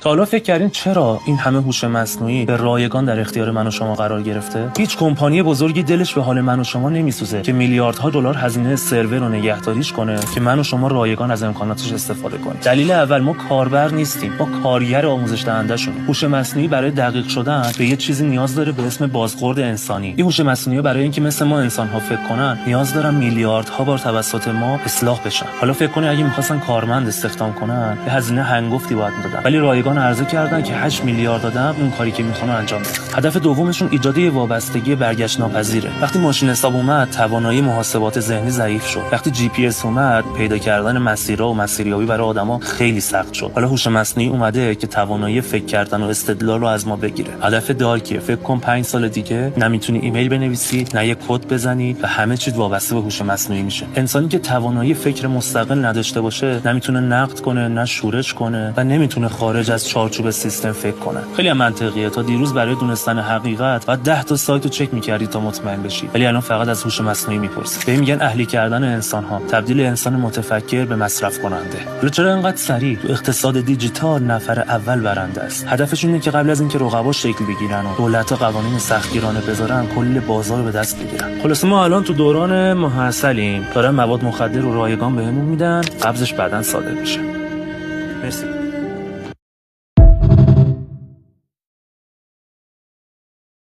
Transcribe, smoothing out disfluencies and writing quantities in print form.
تا حالا فکر کردین چرا این همه هوش مصنوعی به رایگان در اختیار من و شما قرار گرفته؟ هیچ کمپانی بزرگی دلش به حال من و شما نمیسوزه که میلیاردها دلار هزینه سرور و نگهداریش کنه که من و شما رایگان از امکاناتش استفاده کنیم. دلیل اول، ما کاربر نیستیم، ما کارگر آموزش دهنده شونیم. هوش مصنوعی برای دقیق شدن به یه چیزی نیاز داره به اسم بازخورد انسانی. این هوش مصنوعی برای اینکه مثل ما انسان‌ها فکر کنن نیاز دارن میلیاردها بار توسط ما اصلاح بشن. حالا فکر کنید اگه می‌خواستن کارمند استخدام کنن، به هزینه هنگفتی باید می‌دادن. ولی رایگان عرضه کردن که 8 میلیارد آدم اون کاری که می‌خوان انجام بدن. هدف دومشون ایجاد یه وابستگی برگشت ناپذیره. وقتی ماشین حساب اومد، توانایی محاسبات ذهنی ضعیف شد. وقتی جی پی اس اومد، پیدا کردن مسیرها و مسیریابی برای آدما خیلی سخت شد. حالا هوش مصنوعی اومده که توانایی فکر کردن و استدلال رو از ما بگیره. هدف دارکیه. فکر کن 5 سال دیگه نمیتونی ایمیل بنویسی، نه یه کد بزنی و همه چیز وابسته به هوش مصنوعی میشه. انسانی که توانایی فکر مستقل نداشته باشه، نمیتونه نقد کنه، نه شورش کنه و نمیتونه خارج از چارچوب سیستم فکر کنه. خیلی منطقیه. تا دیروز برای دونستن حقیقت بعد 10 تا سایت رو چک می‌کردی تا مطمئن بشی، ولی الان فقط از هوش مصنوعی می‌پرسی. به این میگن اهلی کردن انسان‌ها، تبدیل انسان متفکر به مصرف کننده. حالا چرا اینقدر سریع؟ تو اقتصاد دیجیتال نفر اول برنده است. هدفشون اینه که قبل از اینکه رقبا شکل بگیرن و دولت‌ها قوانین سختگیرانه بذارن، کل بازار رو به دست بگیرن. خلاص ما الان تو دوران محصلیم، دارن مواد مخدر رو رایگان بهمون میدن، قبضش بعداً صادر میشه. مرسی.